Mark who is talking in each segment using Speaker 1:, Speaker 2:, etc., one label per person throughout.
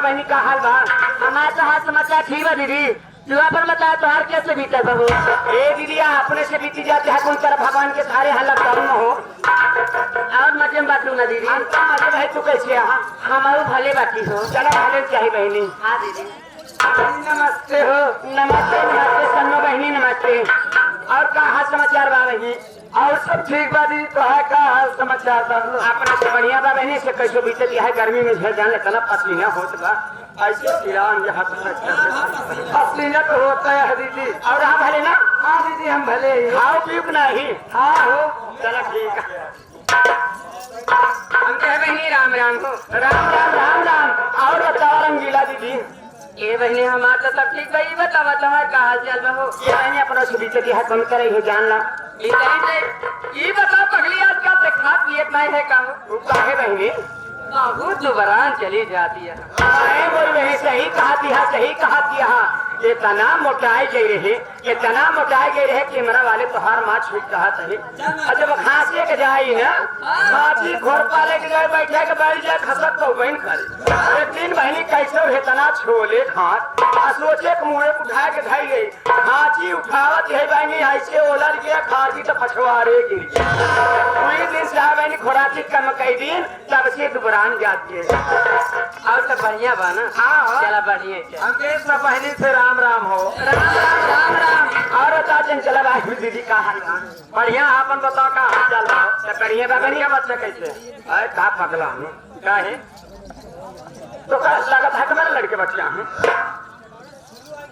Speaker 1: बहनी का हाल बा?
Speaker 2: हमारे तो हाल समाचार ठीक है दीदी। तू अपन बता तो हाल कैसे बीता बहू?
Speaker 1: ए दीदी अपने से बीती जाते है कौन तरह भगवान के सारे हालत करूँ हो
Speaker 2: और मजे में बात ना दीदी।
Speaker 1: मजे भाई तू कैसे यहाँ?
Speaker 2: हमारू भले बाकी हो।
Speaker 1: चला भले चाहिए बहनी।
Speaker 2: हाँ दीदी
Speaker 1: नमस्ते हो। नमस्ते नमस्ते सन्नो बहनी नमस्ते। और का हाल समाचार बा बहनी? और सब ठीक बा दीदी। तो है का हाल समाचार बा? अपना से बढ़िया बा बहनी से कैसे बीते है गर्मी में झेल जाने तना पसीना होत बा ऐसे किरान यहाँ पसीना तो होता है दीदी। और हाँ भले ना? हाँ दीदी हम भले खाओ पीओ नहीं? हाँ हो। चलो ठीक है हम कहे बहनी राम राम हो। राम राम राम राम। और बताओ रंगीला दीदी?
Speaker 2: ये बहनी हमारा तो सब ठीक भाई। बतावा तुम्हारा का हाल चाल बहू?
Speaker 1: ये बहनी अपना से बीते है कौन करे हो जान ला।
Speaker 2: ये बताओ पगली आजकल से खा पिए नहीं है का?
Speaker 1: काहे बहनी?
Speaker 2: बहुत दुबरान चली जाती है।
Speaker 1: बोल रहे सही कहा दिया सही कहा दिया। ये तना मोटाई गई रहे ये तना मोटाई गई रहे कैमरा वाले तो हर माँ छूट कहा सही। और जब खांसी के जाई ना खांसी घोर पाले के जाए बैठे के बैठ जाए खसक तो बहन करे एक दिन बहनी कैसे है तना छोले खात सोचे के मुँह उठा के धाई गई खांसी उठावत है बहनी ऐसे ओलर गया खांसी तो पछवारे गिर गई दिन से बहनी खोराकी कम कई दिन तब से दुबरान जाती है।
Speaker 2: और सब बढ़िया बा ना?
Speaker 1: हाँ
Speaker 2: चला बढ़िया
Speaker 1: अंकेश बहनी से राम राम हो। राम राम। और बता चंचला बाबू दीदी का हाल बढ़िया अपन बताओ का हाल चाल बा? बढ़िया बगनिया बच्चा कैसे? अरे का पगला हूँ का है तो का लागत है तुम्हारे लड़के बच्चा हूँ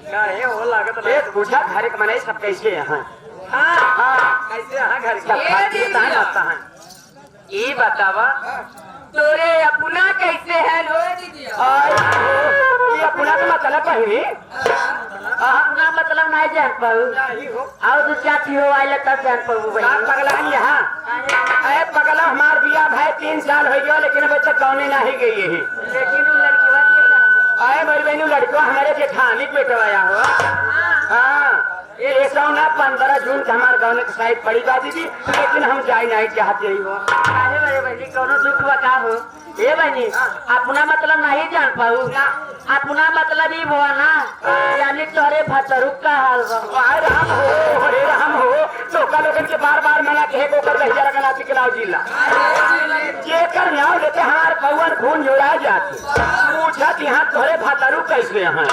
Speaker 1: क्या है वो लागत है पूछा घर के मने सब कैसे यहाँ? हाँ हाँ कैसे यहाँ घर का है
Speaker 2: ये बतावा तोरे अपना कैसे है लो दीदी?
Speaker 1: ये अपना का मतलब पहली
Speaker 2: अपना मतलब नहीं जान पाऊ और तू चाची हो आइले तब जान पाऊ
Speaker 1: पगला यहाँ। अरे पगला हमार बिया भाई 3 साल हो गया लेकिन अभी तक कौने नहीं गई है।
Speaker 2: लेकिन वो लड़की
Speaker 1: अरे मेरी बहनू लड़को हमारे जेठानी बेटवाया हुआ। हाँ ये 15 जून का हमारे गाँव में साइड पड़ी बा दीदी लेकिन हम जाए नहीं चाहते ही हो।
Speaker 2: बहनी कौनो दुख बता हो ये बहनी अपना मतलब नहीं जान पाऊ अपना मतलब ही हुआ ना यानी तोरे भतरुक का हाल
Speaker 1: राम हो तो का लोगन के बार बार मना कहे को कर दहिया रखना सिखलाओ जिला ये कर नाव लेते हमारे पवन खून जोड़ा जाते पूछत यहाँ तोरे भतरू कैसे यहाँ?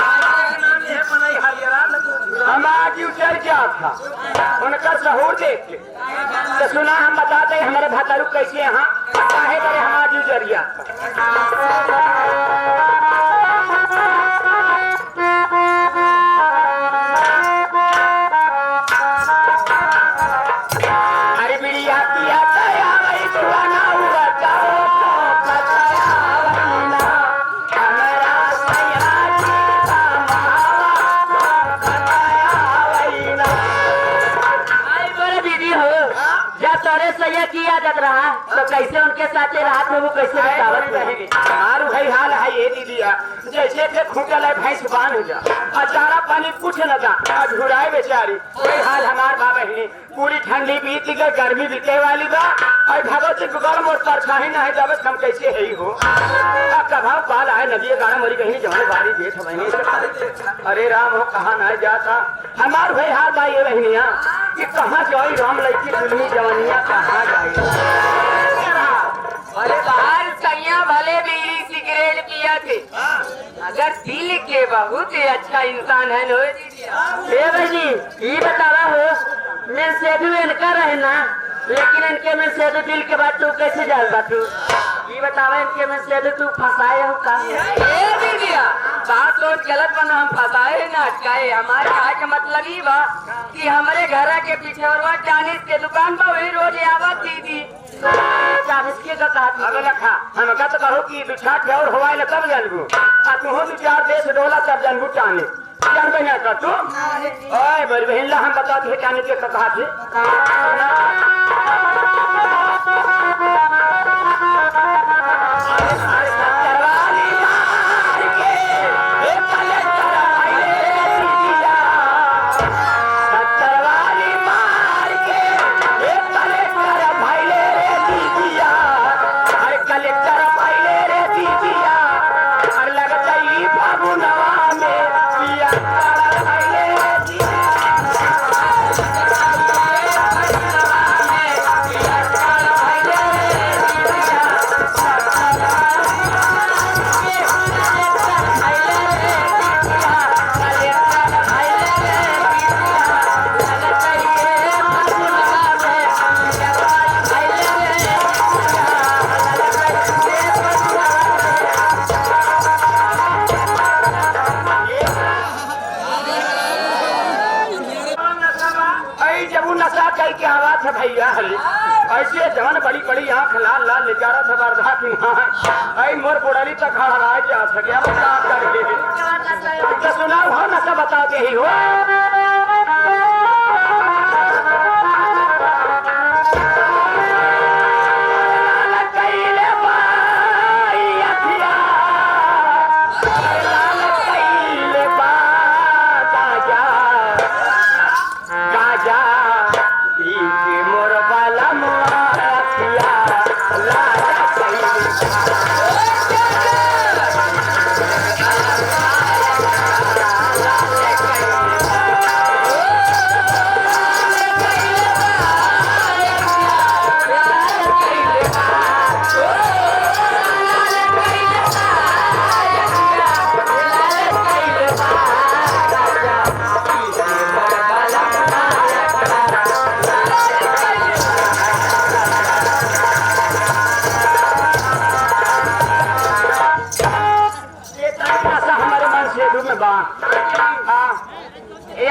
Speaker 1: हम आज उतर क्या था उनका सहूर देख के तो सुना हम बताते हमारे भतरू कैसे यहाँ काहे करे हम आज उजरिया
Speaker 2: किया जात रहा तो कैसे उनके साथ रात में वो कैसे बतावत रहे?
Speaker 1: हमारू है हाल है ये दीदी जैसे थे खूंटल है भैंस बांध हो जा अचारा पानी कुछ न जा झुराए बेचारी वही हाल हमार बा बहनी पूरी ठंडी बीत गई गर्मी बीते वाली बा और भगवती गरम और परछाई नहीं दबस हम कैसे है ही हो कभाव पाल आए नदी गाना मरी कहीं जमने बारी देख बहनी अरे राम हो कहा नहीं जाता हमार भाई हाल बा ये बहनिया कि कहाँ जाई राम लड़की दुल्हनी जवानिया कहाँ जाई?
Speaker 2: अरे बाहर सैया भले बीड़ी सिगरेट पिया थे अगर दिल के बहुत ही अच्छा इंसान है लो भाई ये बतावा हो मैं सेधु इनका रहना लेकिन इनके में सेधु दिल के बाद तू कैसे जाल बा तू ये बतावा इनके में सेधु तू फंसाए हो का? बात तो गलत बना हम फंसाए ना अटकाए हमारे कहा के मतलब ही बा कि हमारे घर के पीछे और वहाँ चालीस के दुकान पर वही रोज आवत दीदी 40 के का कहा
Speaker 1: अबे लखा हम का तो कहो कि बिछाट और हवाई ल तब जानबू आ तू हो 4 देश डोला तब जानबू टाने जान बना का तू ओए बड़ी बहन ला हम बता दे टाने के कहा थे कलेक्टर भाई ले रे दीदिया और लगता रहली ऐसे जवन बड़ी बड़ी आंख लाल लाल निचारा था वर्धा की मां आई मोर बुढ़ली तक खड़ा जा सके अब क्या कर ले तो सुनाओ हो ना सब बता दे ही हो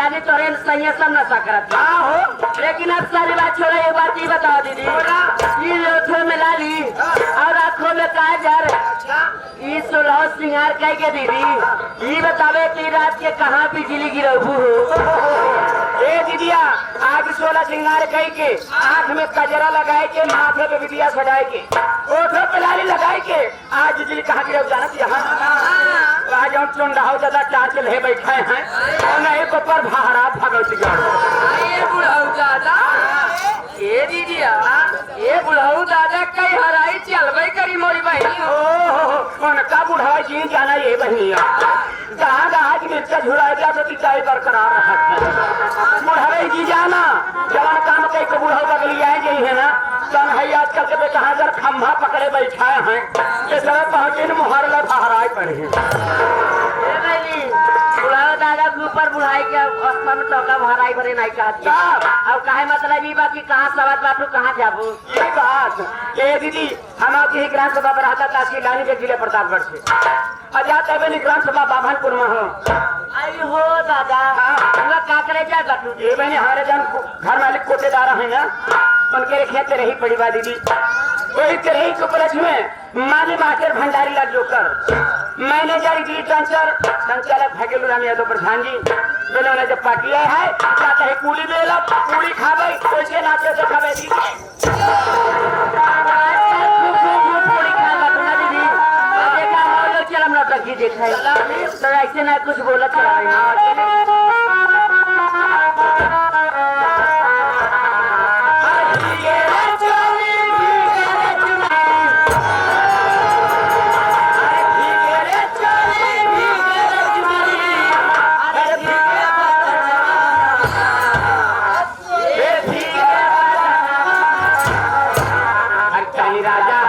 Speaker 2: यानी तोरे सही सब नशा करत हो लेकिन अब सारी बात छोड़ा एक बात ये बताओ दीदी ये लोथो में लाली और आंखों में काजर ये सुलह सिंगार कह के दीदी ये बतावे कि रात के कहाँ बिजली गिरबू हो
Speaker 1: ए दीदिया आज 16 सिंगार कह के आंख में कजरा लगाए के माथे पे बिटिया सजाए के ओठों पे लाली लगाए के आज बिजली कहाँ गिरब जानत यहाँ आज हम चुंडाओ ज्यादा चार के ले बैठे हैं और नहीं को पर भाड़ा भगवती
Speaker 2: ये बुढ़ऊ दादा ये दीदिया ये बुढ़ऊ दादा कई हराई चलबे करी मोरी बहनी
Speaker 1: हो उनका बुढ़ाई जी जाना ये बहनिया जहाँ जहाँ की मिर्चा झुड़ा दिया तो चाय बरकरार रखा बुढ़ाई जी जाना जवान काम कई को बुढ़ाऊ बगली आए गई है ना तन है आजकल के बेटा हजार खम्भा पकड़े बैठाए हैं ये सब पहुंचे न मुहर ला हराई पड़े
Speaker 2: बुढ़ाऊ दादा के ऊपर बुढ़ाई के अवस्था में टोका भराई भरे नहीं कहती अब काहे मतलब ये बात की कहाँ सवाल बाटू कहाँ जाबू
Speaker 1: ये बात ए दीदी हम आपकी ही ग्राम सभा पर आता तासी लानी के जिले प्रतापगढ़ से अजात है ग्राम सभा बाभनपुर में हो
Speaker 2: आई हो दादा हम का करे जा बाटू
Speaker 1: ये बहनी हमारे जन घर मालिक कोटेदार है ना उनके खेत रही पड़ी बा दीदी वही तरह के उपलक्ष में माली मास्टर भंडारी लाल जोकर मैनेजर जी संचालक भगेलू राम यादव प्रधान जी दोनों ने जब पार्टी है जाते है कूली मेला पूरी खावे वैसे नाचे से खावे
Speaker 2: दीदी देखा तो ऐसे ना कुछ बोला चला
Speaker 1: राजा